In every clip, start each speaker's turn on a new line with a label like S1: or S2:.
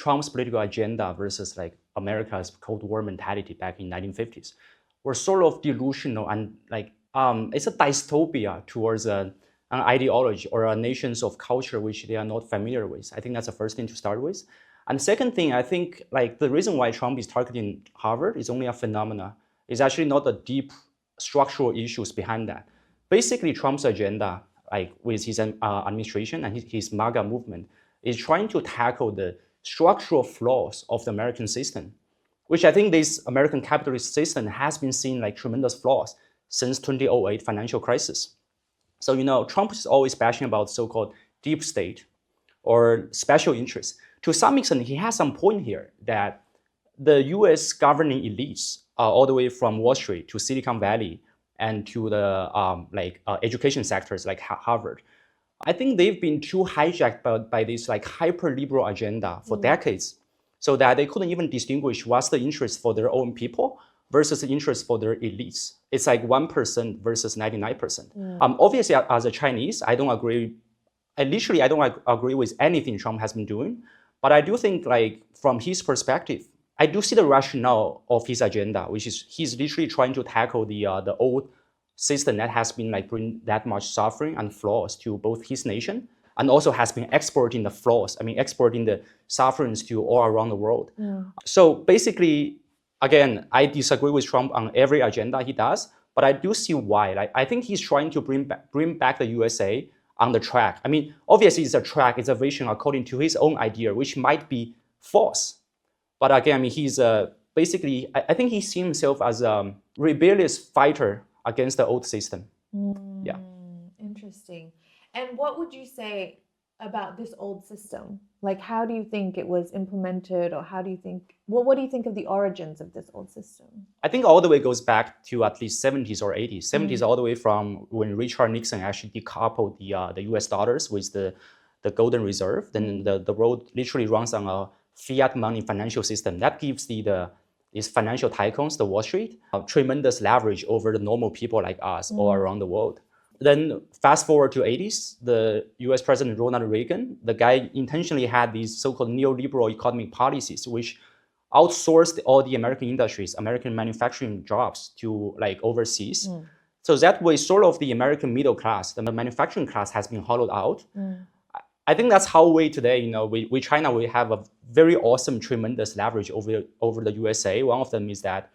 S1: Trump's political agenda versus like America's Cold War mentality back in 1950s were sort of delusional and like it's a dystopia towards an ideology or a nations of culture which they are not familiar with. I think that's the first thing to start with. And the second thing, I think like the reason why Trump is targeting Harvard is only a phenomena. It's actually not the deep structural issues behind that. Basically, Trump's agenda, like with his administration and his MAGA movement, is trying to tackle the structural flaws of the American system, which I think this American capitalist system has been seeing like tremendous flaws since 2008 financial crisis. So, you know, Trump is always bashing about so-called deep state or special interests. To some extent, he has some point here that the US governing elites, all the way from Wall Street to Silicon Valley and to the education sectors like Harvard, I think they've been too hijacked by this like hyper-liberal agenda for decades, so that they couldn't even distinguish what's the interest for their own people versus the interest for their elites. It's like 1% versus 99%. Obviously, as a Chinese, I don't agree. I don't agree with anything Trump has been doing. But I do think, like, from his perspective, I do see the rationale of his agenda, which is he's literally trying to tackle the old system that has been like bringing that much suffering and flaws to both his nation and also has been exporting the flaws. I mean, exporting the sufferings to all around the world. So basically, again, I disagree with Trump on every agenda he does, but I do see why. Like, I think he's trying to bring back the USA on the track. I mean, obviously it's a track, it's a vision according to his own idea, which might be false. But again, I mean, he's basically, I think he sees himself as a rebellious fighter against the old system. Yeah.
S2: Interesting. And what would you say about this old system? Like, how do you think it was implemented, or how do you think, what do you think of the origins of this old system?
S1: I think all the way goes back to at least 70s or 80s. 70s all the way from when Richard Nixon actually decoupled the US dollars with the golden reserve. Then the world literally runs on a fiat money financial system. That gives these financial tycoons, the Wall Street, tremendous leverage over the normal people like us all around the world. Then fast forward to 80s, the US President Ronald Reagan, the guy intentionally had these so-called neoliberal economic policies, which outsourced all the American industries, American manufacturing jobs to like overseas. So that way, sort of the American middle class, the manufacturing class has been hollowed out. I think that's how we today, you know, we China, we have a very awesome, tremendous leverage over the USA. One of them is that,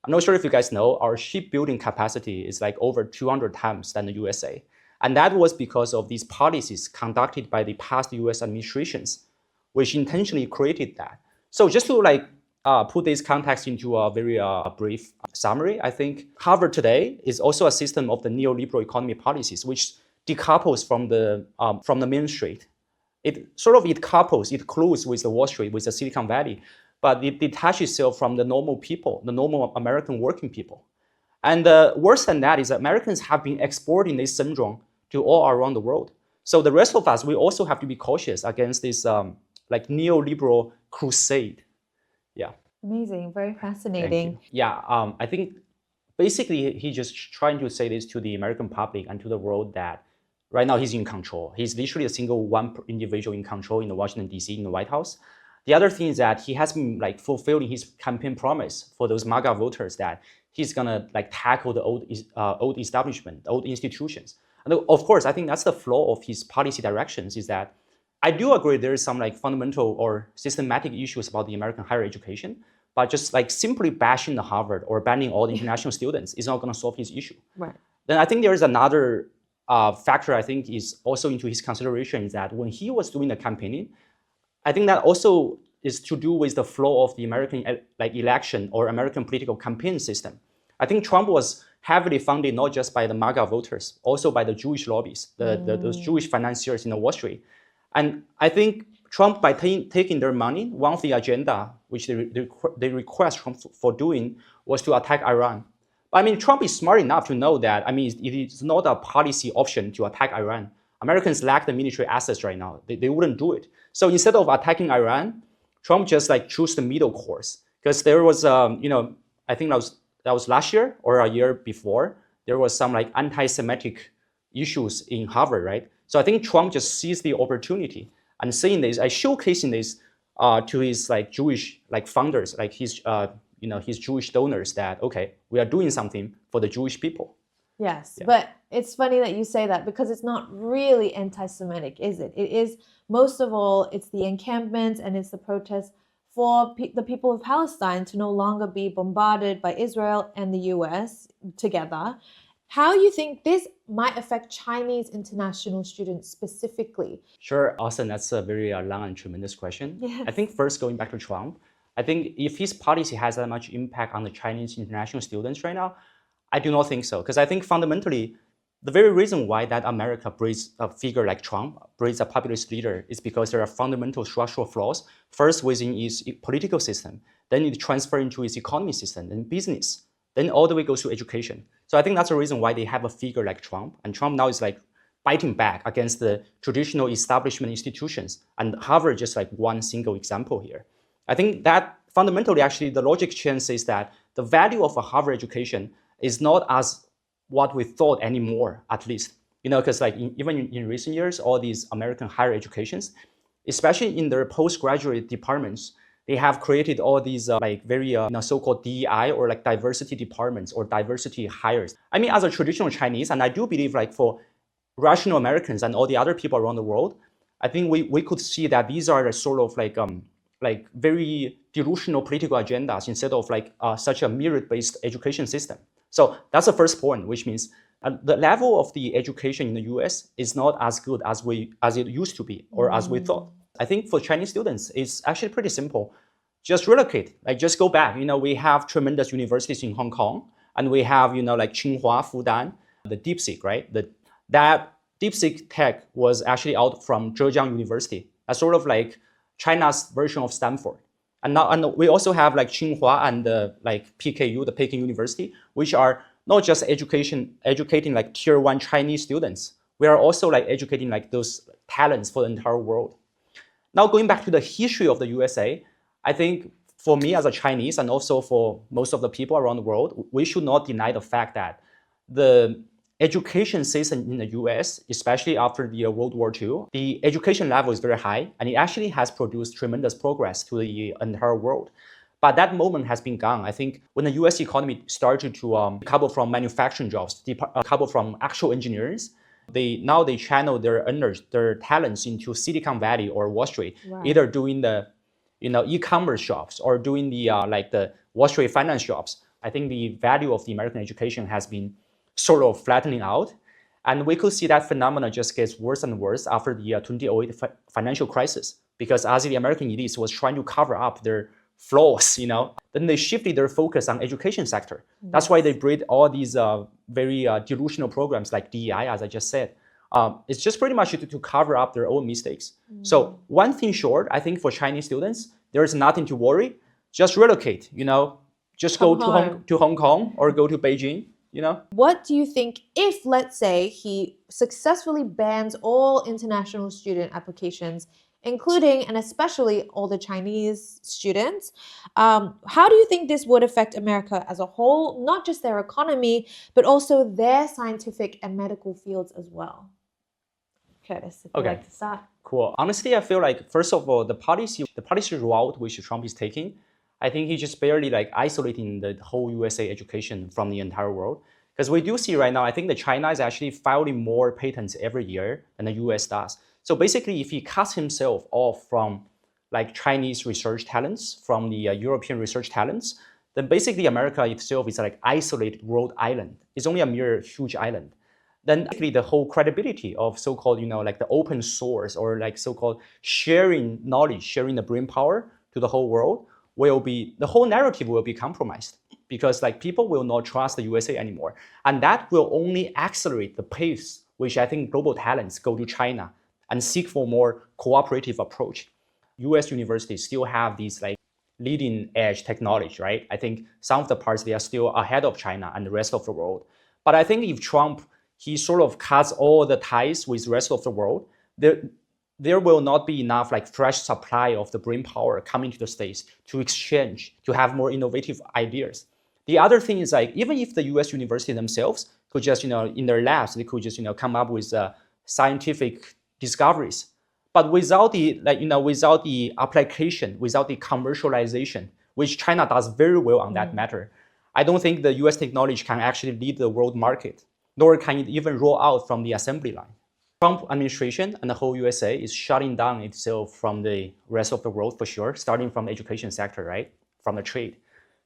S1: I'm not sure if you guys know, our shipbuilding capacity is like over 200 times than the USA. And that was because of these policies conducted by the past US administrations, which intentionally created that. So just to like put this context into a very brief summary, I think Harvard today is also a system of the neoliberal economy policies, which decouples from the Main Street. It colludes with the Wall Street, with the Silicon Valley, but it detaches itself from the normal people, the normal American working people. And worse than that is that Americans have been exporting this syndrome to all around the world. So the rest of us, we also have to be cautious against this like neoliberal crusade. Yeah.
S2: Amazing, very fascinating.
S1: Yeah, I think basically he's just trying to say this to the American public and to the world that right now he's in control. He's literally a single one individual in control in the Washington, D.C., in the White House. The other thing is that he has been like fulfilling his campaign promise for those MAGA voters that he's gonna like tackle the old establishment, old institutions. And of course, I think that's the flaw of his policy directions, is that I do agree there is some like fundamental or systematic issues about the American higher education, but just like simply bashing the Harvard or banning all the international students is not gonna solve his issue.
S2: Right.
S1: Then I think there is another factor I think is also into his consideration, is that when he was doing the campaigning, I think that also is to do with the flow of the American like election or American political campaign system. I think Trump was heavily funded not just by the MAGA voters, also by the Jewish lobbies, those Jewish financiers in the Wall Street. And I think Trump, by taking their money, one of the agenda which they request Trump for doing was to attack Iran. But I mean, Trump is smart enough to know that, I mean, it is not a policy option to attack Iran. Americans lack the military assets right now. They wouldn't do it. So instead of attacking Iran, Trump just like chose the middle course. Because there was, you know, I think that was last year or a year before, there was some like anti-Semitic issues in Harvard, right? So I think Trump just seized the opportunity and saying this, showcasing this to his like Jewish like founders, like his his Jewish donors, that okay, we are doing something for the Jewish people.
S2: Yes, but it's funny that you say that, because it's not really anti-Semitic, is it? It is, most of all, it's the encampments and it's the protests for the people of Palestine to no longer be bombarded by Israel and the US together. How you think this might affect Chinese international students specifically?
S1: Sure, Austin, that's a very long and tremendous question.
S2: Yes.
S1: I think first, going back to Trump, I think if his policy has that much impact on the Chinese international students right now, I do not think so. Because I think fundamentally, the very reason why that America breeds a figure like Trump, breeds a populist leader, is because there are fundamental structural flaws, first within its political system, then it transfers into its economy system, then business, then all the way goes to education. So I think that's the reason why they have a figure like Trump. And Trump now is like fighting back against the traditional establishment institutions. And Harvard just like one single example here. I think that fundamentally, actually, the logic chain says that the value of a Harvard education is not as what we thought anymore, at least. Because like even in recent years, all these American higher educations, especially in their postgraduate departments, they have created all these like very so-called DEI, or like diversity departments or diversity hires. I mean, as a traditional Chinese, and I do believe like for rational Americans and all the other people around the world, I think we could see that these are the sort of like very delusional political agendas instead of like such a merit-based education system. So that's the first point, which means the level of the education in the US is not as good as it used to be, or as we thought. I think for Chinese students, it's actually pretty simple. Just relocate, like just go back. We have tremendous universities in Hong Kong, and we have, like Tsinghua, Fudan, the DeepSeek, right? That DeepSeek tech was actually out from Zhejiang University. That's sort of like China's version of Stanford. And we also have like Tsinghua and like PKU, the Peking University, which are not just educating like tier 1 Chinese students. We are also like educating like those talents for the entire world. Now, going back to the history of the USA, I think for me as a Chinese, and also for most of the people around the world, we should not deny the fact that the education system in the US, especially after the World War II, the education level is very high, and it actually has produced tremendous progress to the entire world. But that moment has been gone. I think when the US economy started to decouple from manufacturing jobs, decouple from actual engineers, they channel their talents into Silicon Valley or Wall Street, right, either doing the e-commerce jobs or doing the like the Wall Street finance jobs. I think the value of the American education has been sort of flattening out. And we could see that phenomena just gets worse and worse after the 2008 financial crisis, because as the American elites was trying to cover up their flaws, then they shifted their focus on education sector. Yes. That's why they breed all these very delusional programs like DEI, as I just said. It's just pretty much to cover up their own mistakes. So one thing short, I think for Chinese students, there is nothing to worry. Just relocate, just go to Hong Kong or go to Beijing.
S2: What do you think if, let's say, he successfully bans all international student applications, including and especially all the Chinese students? How do you think this would affect America as a whole, not just their economy, but also their scientific and medical fields as well? Curtis, if you'd like to start.
S1: Cool. Honestly, I feel like, first of all, the policy route which Trump is taking, I think he's just barely like isolating the whole USA education from the entire world. Because we do see right now, I think that China is actually filing more patents every year than the US does. So basically, if he cuts himself off from like Chinese research talents, from the European research talents, then basically America itself is like isolated Rhode Island. It's only a mere huge island. Then basically the whole credibility of so-called, like the open source or like so-called sharing knowledge, sharing the brain power to the whole world, the whole narrative will be compromised, because like people will not trust the USA anymore. And that will only accelerate the pace which I think global talents go to China and seek for more cooperative approach. US universities still have these like leading edge technology, right? I think some of the parts, they are still ahead of China and the rest of the world. But I think if Trump, he sort of cuts all the ties with the rest of the world, there will not be enough like fresh supply of the brain power coming to the States to exchange, to have more innovative ideas. The other thing is like, even if the US university themselves could just, in their labs, they could just, come up with scientific discoveries. but without the without the application, without the commercialization, which China does very well on that matter, I don't think the US technology can actually lead the world market, nor can it even roll out from the assembly line. Trump administration and the whole USA is shutting down itself from the rest of the world for sure, starting from the education sector, right? From the trade.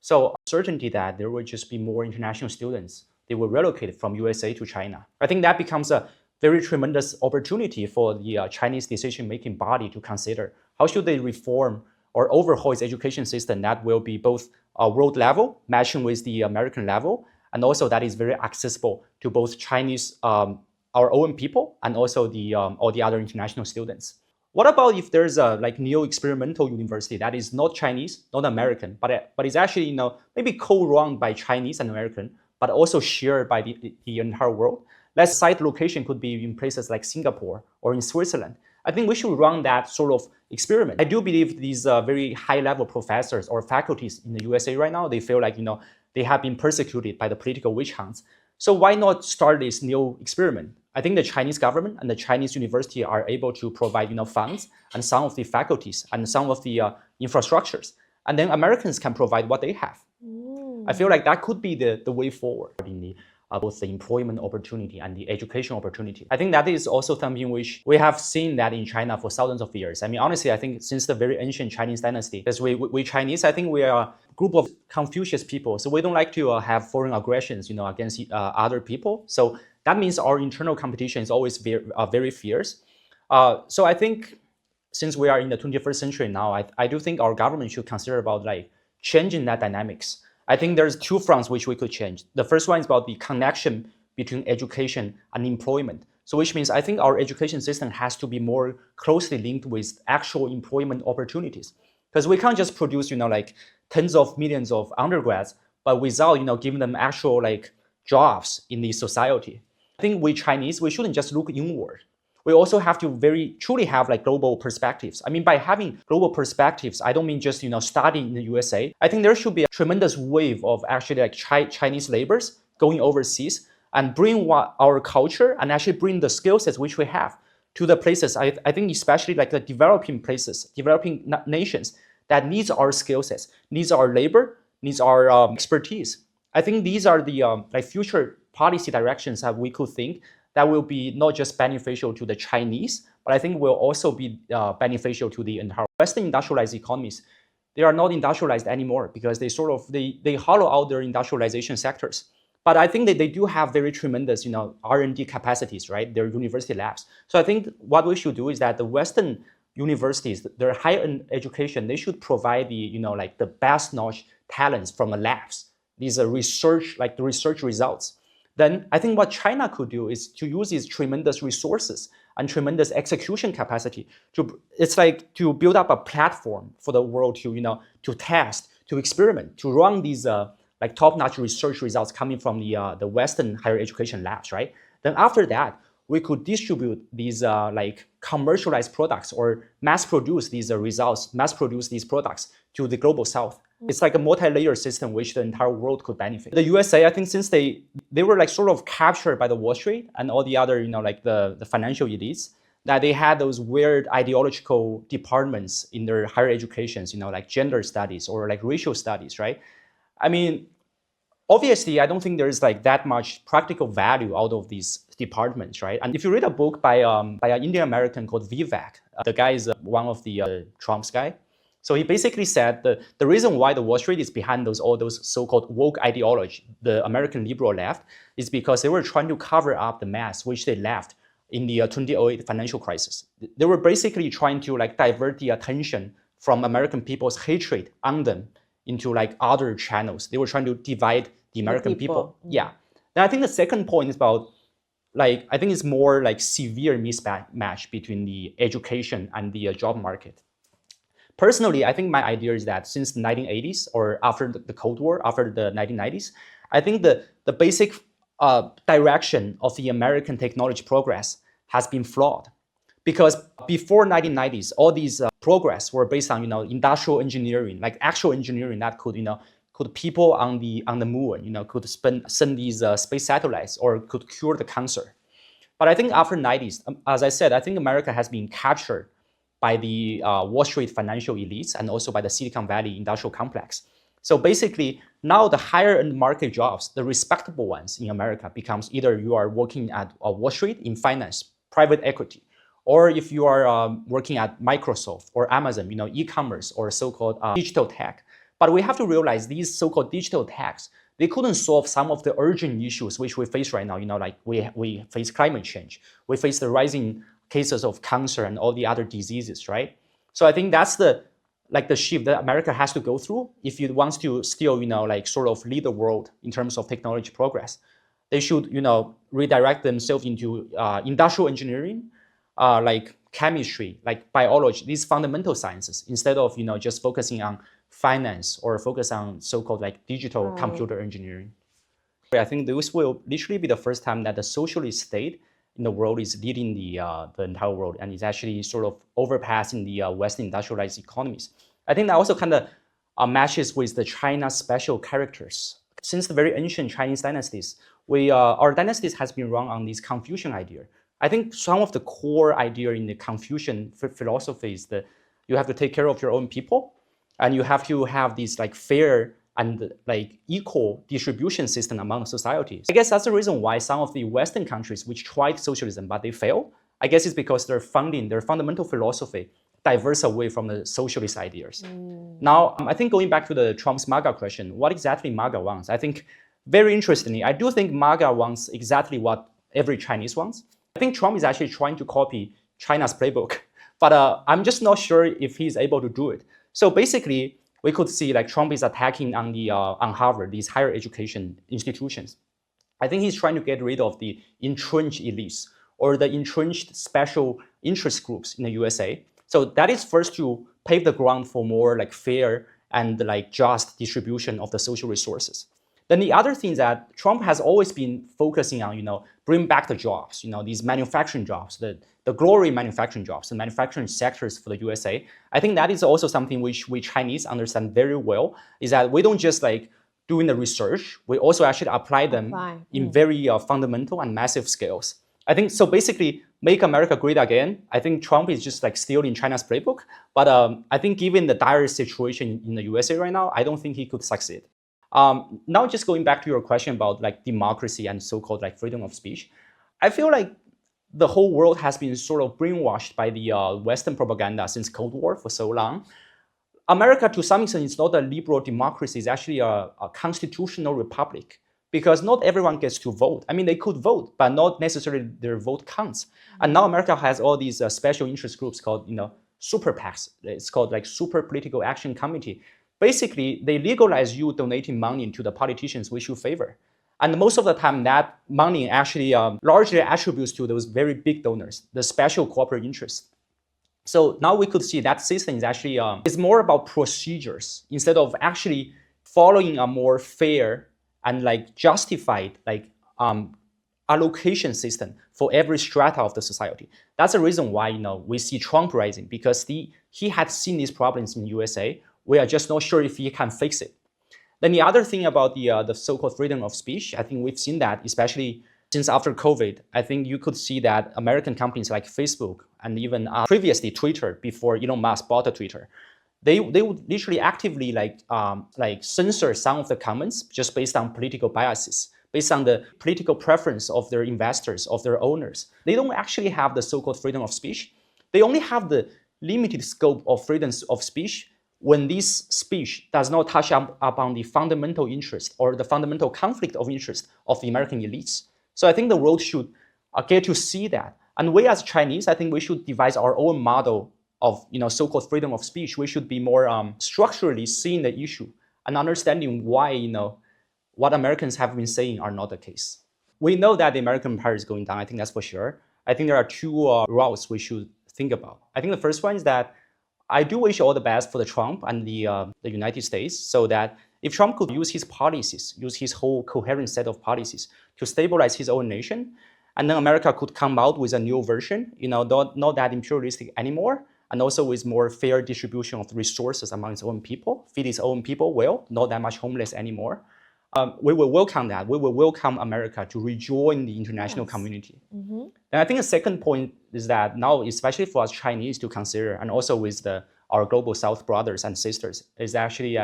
S1: So certainty that there will just be more international students. They will relocate from USA to China. I think that becomes a very tremendous opportunity for the Chinese decision-making body to consider how should they reform or overhaul its education system that will be both world level, matching with the American level, and also that is very accessible to both Chinese, our own people, and also the all the other international students. What about if there's a neo-experimental university that is not Chinese, not American, but is actually maybe co-run by Chinese and American, but also shared by the entire world? Let's site location could be in places like Singapore or in Switzerland. I think we should run that sort of experiment. I do believe these very high-level professors or faculties in the USA right now, they feel like they have been persecuted by the political witch hunts. So why not start this new experiment? I think the Chinese government and the Chinese university are able to provide funds and some of the faculties and some of the infrastructures, and then Americans can provide what they have. I feel like that could be the way forward in the both the employment opportunity and the education opportunity. I think that is also something which we have seen that in China for thousands of years. I mean, honestly, I think since the very ancient Chinese dynasty, because we Chinese, I think we are a group of Confucius people, so we don't like to have foreign aggressions, against other people. So that means our internal competition is always very fierce. So I think since we are in the 21st century now, I do think our government should consider about changing that dynamics. I think there's two fronts which we could change. The first one is about the connection between education and employment. So which means I think our education system has to be more closely linked with actual employment opportunities. Because we can't just produce, tens of millions of undergrads, but without, giving them actual jobs in the society. I think we Chinese, we shouldn't just look inward. We also have to very truly have global perspectives. I mean, by having global perspectives, I don't mean just studying in the USA. I think there should be a tremendous wave of actually Chinese laborers going overseas and bring our culture and actually bring the skill sets which we have to the places. I think especially the developing places, developing nations that needs our skill sets, needs our labor, needs our expertise. I think these are the future policy directions that we could think that will be not just beneficial to the Chinese, but I think will also be beneficial to the entire Western industrialized economies. They are not industrialized anymore because they they hollow out their industrialization sectors. But I think that they do have very tremendous, R&D capacities, right? Their university labs. So I think what we should do is that the Western universities, their higher education, they should provide the, the best knowledge talents from the labs. These are research, the research results. Then I think what China could do is to use these tremendous resources and tremendous execution capacity to build up a platform for the world to, to test, to experiment, to run these top-notch research results coming from the Western higher education labs, right? Then after that, we could distribute these commercialized products or mass produce these results, mass produce these products to the global South. It's like a multi-layer system which the entire world could benefit. The USA, I think since they were sort of captured by the Wall Street and all the other, the financial elites, that they had those weird ideological departments in their higher educations, gender studies or racial studies, right? I mean, obviously, I don't think there is that much practical value out of these departments, right? And if you read a book by an Indian American called Vivek, the guy is one of the Trump's guy. So he basically said the reason why the Wall Street is behind all those so-called woke ideology, the American liberal left, is because they were trying to cover up the mess which they left in the 2008 financial crisis. They were basically trying to divert the attention from American people's hatred on them into other channels. They were trying to divide the American people. Yeah. Then I think the second point is about I think it's more severe mismatch between the education and the job market. Personally, I think my idea is that since the 1980s or after the Cold War, after the 1990s, I think the basic direction of the American technology progress has been flawed. Because before 1990s, all these progress were based on industrial engineering, actual engineering that could people on the moon, could send these space satellites or could cure the cancer. But I think after 90s, as I said, I think America has been captured by the Wall Street financial elites and also by the Silicon Valley industrial complex. So basically, now the higher end market jobs, the respectable ones in America, becomes either you are working at Wall Street in finance, private equity, or if you are working at Microsoft or Amazon, e-commerce or so-called digital tech. But we have to realize these so-called digital techs, they couldn't solve some of the urgent issues which we face right now. Like we face climate change, we face the rising cases of cancer and all the other diseases, right? So I think that's the shift that America has to go through if it wants to still, sort of lead the world in terms of technology progress. They should, redirect themselves into industrial engineering, like chemistry, like biology, these fundamental sciences, instead of, just focusing on finance or focus on so-called like digital computer engineering. I think this will literally be the first time that the socialist state in the world is leading the entire world, and is actually sort of overpassing the Western industrialized economies. I think that also kind of matches with the China special characters. Since the very ancient Chinese dynasties, our dynasties has been run on this Confucian idea. I think some of the core idea in the Confucian philosophy is that you have to take care of your own people, and you have to have this like fair and like equal distribution system among societies. I guess that's the reason why some of the Western countries which tried socialism but they failed, I guess it's because their fundamental philosophy diverse away from the socialist ideas. Now, I think going back to the Trump's MAGA question, what exactly MAGA wants? I think very interestingly, I do think MAGA wants exactly what every Chinese wants. I think Trump is actually trying to copy China's playbook, but I'm just not sure if he's able to do it. So basically, we could see like Trump is attacking on Harvard, these higher education institutions. I think he's trying to get rid of the entrenched elites or the entrenched special interest groups in the USA. So that is first to pave the ground for more like fair and like just distribution of the social resources. Then the other thing is that Trump has always been focusing on, bring back the jobs, these manufacturing jobs, the glory manufacturing jobs, the manufacturing sectors for the USA. I think that is also something which we Chinese understand very well, is that we don't just like doing the research, we also actually apply them in very fundamental and massive scales. I think so basically, make America great again. I think Trump is just like stealing China's playbook. But I think given the dire situation in the USA right now, I don't think he could succeed. Now just going back to your question about like democracy and so-called like freedom of speech, I feel like the whole world has been sort of brainwashed by the Western propaganda since Cold War for so long. America, to some extent, is not a liberal democracy, it's actually a constitutional republic, because not everyone gets to vote. I mean, they could vote, but not necessarily their vote counts. And now America has all these special interest groups called, super PACs. It's called like Super Political Action Committee. Basically, they legalize you donating money to the politicians which you favor. And most of the time, that money actually largely attributes to those very big donors, the special corporate interests. So now we could see that system is actually is more about procedures instead of actually following a more fair and like justified like allocation system for every strata of the society. That's the reason why we see Trump rising, because he had seen these problems in the USA. We are just not sure if he can fix it. Then the other thing about the so-called freedom of speech, I think we've seen that, especially since after COVID. I think you could see that American companies like Facebook and even previously Twitter, before Elon Musk bought Twitter, they would literally actively like censor some of the comments just based on political biases, based on the political preference of their investors, of their owners. They don't actually have the so-called freedom of speech. They only have the limited scope of freedom of speech when this speech does not touch upon the fundamental interest or the fundamental conflict of interest of the American elites. So I think the world should get to see that. And we as Chinese, I think we should devise our own model of so-called freedom of speech. We should be more structurally seeing the issue and understanding why what Americans have been saying are not the case. We know that the American empire is going down. I think that's for sure. I think there are two routes we should think about. I think the first one is that I do wish all the best for the Trump and the United States, so that if Trump could use his policies, use his whole coherent set of policies to stabilize his own nation, and then America could come out with a new version, not that imperialistic anymore, and also with more fair distribution of resources among its own people, feed its own people well, not that much homeless anymore. we will welcome that. We will welcome America to rejoin the international community. And I think the second point is that now, especially for us Chinese to consider, and also with our global South brothers and sisters, is actually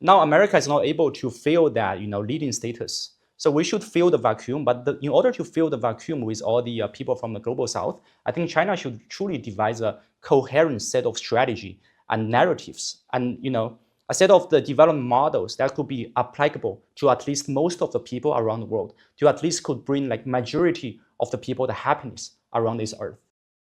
S1: now America is not able to fill that leading status. So we should fill the vacuum. But in order to fill the vacuum with all the people from the global South, I think China should truly devise a coherent set of strategy and narratives, and a set of the development models that could be applicable to at least most of the people around the world, to at least could bring like majority of the people the happiness around this earth.